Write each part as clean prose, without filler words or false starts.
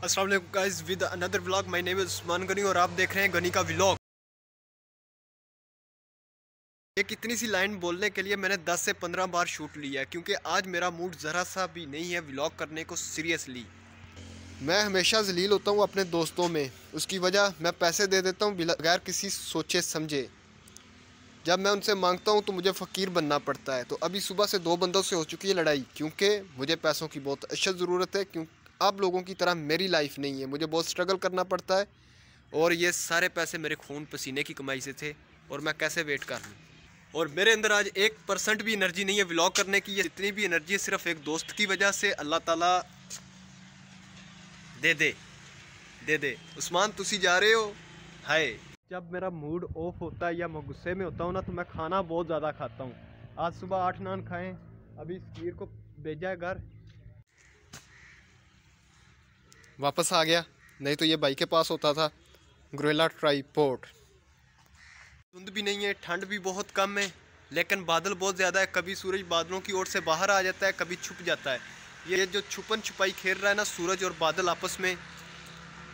अस्सलाम वालेकुम guys with another vlog. My name is Usman Ghani और आप देख रहे हैं गनी का व्लॉग। एक इतनी सी लाइन बोलने के लिए मैंने 10 से 15 बार शूट लिया है, क्योंकि आज मेरा मूड ज़रा सा भी नहीं है व्लॉग करने को सीरियसली। मैं हमेशा जलील होता हूँ अपने दोस्तों में, उसकी वजह मैं पैसे दे देता हूँ बगैर किसी सोचे समझे। जब मैं उनसे मांगता हूँ तो मुझे फ़कीर बनना पड़ता है। तो अभी सुबह से 2 बंदों से हो चुकी है लड़ाई, क्योंकि मुझे पैसों की बहुत अशद ज़रूरत है। क्यों आप लोगों की तरह मेरी लाइफ नहीं है, मुझे बहुत स्ट्रगल करना पड़ता है और ये सारे पैसे मेरे खून पसीने की कमाई से थे और मैं कैसे वेट कर लूँ। और मेरे अंदर आज 1% भी एनर्जी नहीं है व्लॉग करने की। ये जितनी भी एनर्जी है सिर्फ एक दोस्त की वजह से अल्लाह ताला दे दे दे दे। उस्मान तुसी जा रहे हो? हाय। जब मेरा मूड ऑफ होता है या मैं गुस्से में होता हूँ ना, तो मैं खाना बहुत ज़्यादा खाता हूँ। आज सुबह 8 नान खाएं, अभी सकीर को भेजा है घर, वापस आ गया। नहीं तो ये भाई के पास होता था गोरिल्ला ट्राइपॉड। धुंध भी नहीं है, ठंड भी बहुत कम है, लेकिन बादल बहुत ज़्यादा है। कभी सूरज बादलों की ओर से बाहर आ जाता है, कभी छुप जाता है। ये जो छुपन छुपाई खेल रहा है ना सूरज और बादल आपस में,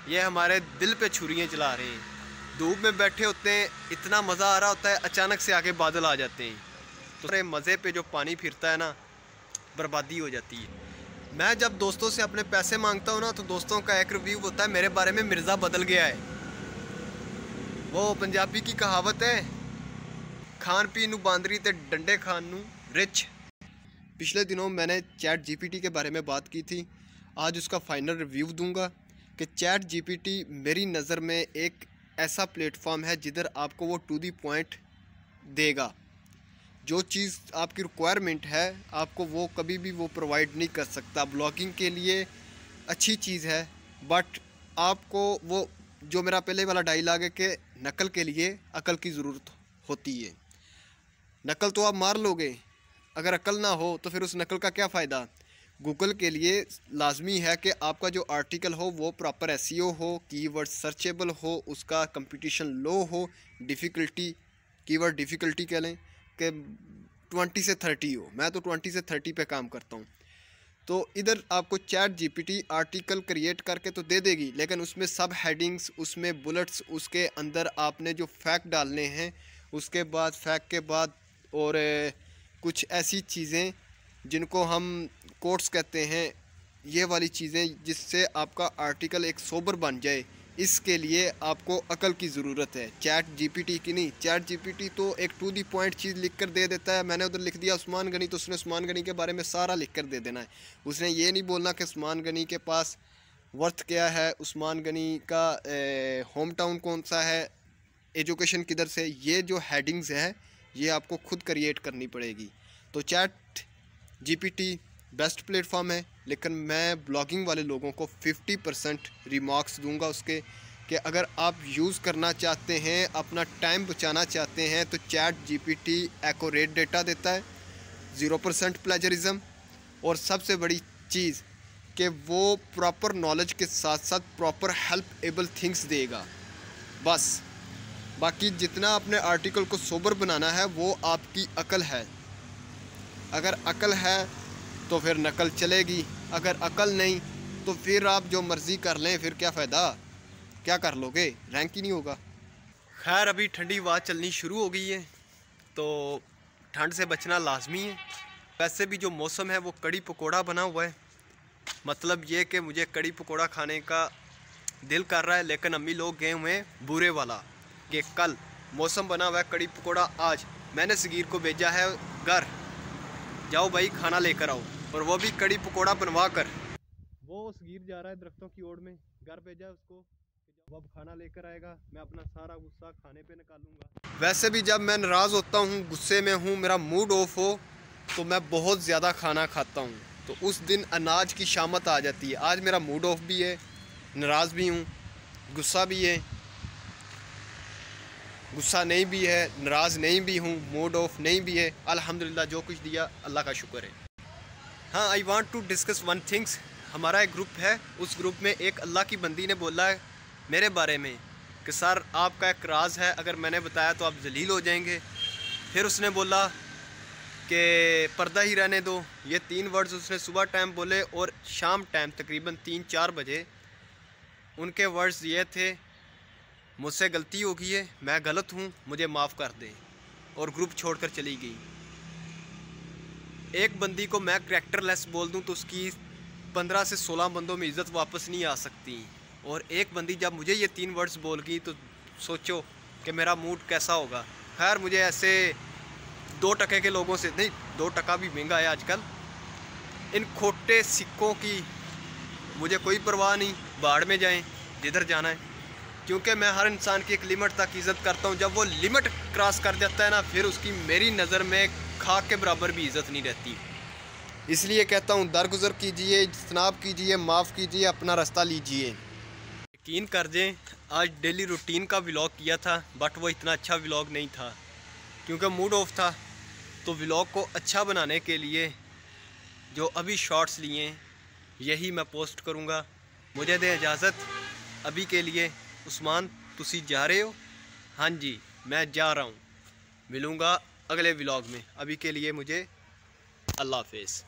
ये हमारे दिल पे छुरियाँ चला रहे हैं। धूप में बैठे होते हैं, इतना मज़ा आ रहा होता है, अचानक से आके बादल आ जाते हैं, तो मज़े पे जो पानी फिरता है ना, बर्बादी हो जाती है। मैं जब दोस्तों से अपने पैसे मांगता हूँ ना, तो दोस्तों का एक रिव्यू होता है मेरे बारे में, मिर्ज़ा बदल गया है। वो पंजाबी की कहावत है, खान पीन नू बांदरी ते डंडे खान नू रिच। पिछले दिनों मैंने चैट जीपीटी के बारे में बात की थी, आज उसका फाइनल रिव्यू दूंगा कि चैट जीपीटी मेरी नज़र में एक ऐसा प्लेटफॉर्म है जिधर आपको वो टू दी पॉइंट देगा। जो चीज़ आपकी रिक्वायरमेंट है आपको वो कभी भी वो प्रोवाइड नहीं कर सकता। ब्लॉगिंग के लिए अच्छी चीज़ है, बट आपको वो जो मेरा पहले वाला डायलॉग है कि नकल के लिए अकल की ज़रूरत होती है। नकल तो आप मार लोगे, अगर अकल ना हो तो फिर उस नकल का क्या फ़ायदा। गूगल के लिए लाजमी है कि आपका जो आर्टिकल हो वो प्रॉपर एसईओ हो, कीवर्ड सर्चेबल हो, उसका कंपटीशन लो हो, डिफ़िकल्टी कीवर्ड डिफ़िकल्टी कह लें कि 20 से 30 हो। मैं तो 20 से 30 पे काम करता हूँ। तो इधर आपको चैट जीपीटी आर्टिकल क्रिएट करके तो दे देगी, लेकिन उसमें सब हेडिंग्स, उसमें बुलेट्स, उसके अंदर आपने जो फैक्ट डालने हैं, उसके बाद फैक्ट के बाद और कुछ ऐसी चीज़ें जिनको हम कोट्स कहते हैं, ये वाली चीज़ें जिससे आपका आर्टिकल एक सोबर बन जाए, इसके लिए आपको अकल की ज़रूरत है, चैट जीपीटी की नहीं। चैट जीपीटी तो एक टू दी पॉइंट चीज़ लिख कर दे देता है। मैंने उधर लिख दिया उस्मान गनी, तो उसने उस्मान गनी के बारे में सारा लिख कर दे देना है। उसने ये नहीं बोलना कि उस्मान गनी के पास वर्थ क्या है, उस्मान गनी का होम टाउन कौन सा है, एजुकेशन किधर से। ये जो हेडिंग्स है ये आपको खुद क्रिएट करनी पड़ेगी। तो चैट जीपीटी बेस्ट प्लेटफॉर्म है, लेकिन मैं ब्लॉगिंग वाले लोगों को 50% रिमार्क्स दूंगा उसके, कि अगर आप यूज़ करना चाहते हैं, अपना टाइम बचाना चाहते हैं, तो चैट जीपीटी एक्यूरेट डेटा देता है, 0% प्लेजरिज्म, और सबसे बड़ी चीज़ कि वो प्रॉपर नॉलेज के साथ साथ प्रॉपर हेल्प एबल थिंग्स देगा। बस बाकी जितना अपने आर्टिकल को सोबर बनाना है वो आपकी अकल है। अगर अकल है तो फिर नकल चलेगी, अगर अकल नहीं तो फिर आप जो मर्ज़ी कर लें, फिर क्या फ़ायदा, क्या कर लोगे, रैंक ही नहीं होगा। खैर अभी ठंडी हवा चलनी शुरू हो गई है, तो ठंड से बचना लाजमी है। वैसे भी जो मौसम है वो कड़ी पकोड़ा बना हुआ है, मतलब ये कि मुझे कड़ी पकोड़ा खाने का दिल कर रहा है, लेकिन अम्मी लोग गए हुए हैं बुरे वाला कि कल मौसम बना हुआ है कड़ी पकोड़ा। आज मैंने सगीर को भेजा है घर, जाओ भाई खाना लेकर आओ, और वो भी कड़ी पकोड़ा बनवा कर। वो सगीर जा रहा है दरख्तों की ओर में, घर भेजा उसको, वो अब खाना लेकर आएगा, मैं अपना सारा गुस्सा खाने पे निकालूंगा। वैसे भी जब मैं नाराज़ होता हूँ, गुस्से में हूँ, मेरा मूड ऑफ हो, तो मैं बहुत ज़्यादा खाना खाता हूँ, तो उस दिन अनाज की शामत आ जाती है। आज मेरा मूड ऑफ भी है, नाराज़ भी हूँ, गुस्सा भी है, गुस्सा नहीं भी है, नाराज़ नहीं भी हूँ, मूड ऑफ नहीं भी है। अल्हम्दुलिल्लाह जो कुछ दिया अल्लाह का शुक्र है। हाँ, I want to discuss one things. हमारा एक ग्रुप है, उस ग्रुप में एक अल्लाह की बंदी ने बोला है मेरे बारे में कि सर आपका एक राज है, अगर मैंने बताया तो आप जलील हो जाएंगे। फिर उसने बोला कि पर्दा ही रहने दो। ये 3 वर्ड्स उसने सुबह टाइम बोले और शाम टाइम तकरीबन 3-4 बजे उनके वर्ड्स ये थे, मुझसे गलती हो गई है, मैं गलत हूँ, मुझे माफ़ कर दें, और ग्रुप छोड़कर चली गई। एक बंदी को मैं करैक्टरलेस बोल दूँ तो उसकी 15 से 16 बंदों में इज़्ज़त वापस नहीं आ सकती, और एक बंदी जब मुझे ये 3 वर्ड्स बोल गई तो सोचो कि मेरा मूड कैसा होगा। खैर मुझे ऐसे 2 टके के लोगों से नहीं, 2 टका भी महंगा है आजकल, इन खोटे सिक्कों की मुझे कोई परवाह नहीं, बाढ़ में जाएं जिधर जाना है, क्योंकि मैं हर इंसान की एक लिमिट तक इज़्ज़त करता हूं। जब वो लिमिट क्रॉस कर जाता है ना, फिर उसकी मेरी नज़र में खाक के बराबर भी इज़्ज़त नहीं रहती। इसलिए कहता हूं, दरगुजर कीजिए, इज्तनाब कीजिए, माफ़ कीजिए, अपना रास्ता लीजिए। यकीन कर दें, आज डेली रूटीन का व्लॉग किया था, बट वो इतना अच्छा व्लॉग नहीं था क्योंकि मूड ऑफ था। तो व्लॉग को अच्छा बनाने के लिए जो अभी शॉर्ट्स लिए यही मैं पोस्ट करूँगा। मुझे दे इजाज़त अभी के लिए। उस्मान, तुसी जा रहे हो? हाँ जी, मैं जा रहा हूँ। मिलूँगा अगले व्लॉग में। अभी के लिए मुझे अल्लाह हाफ़िज़।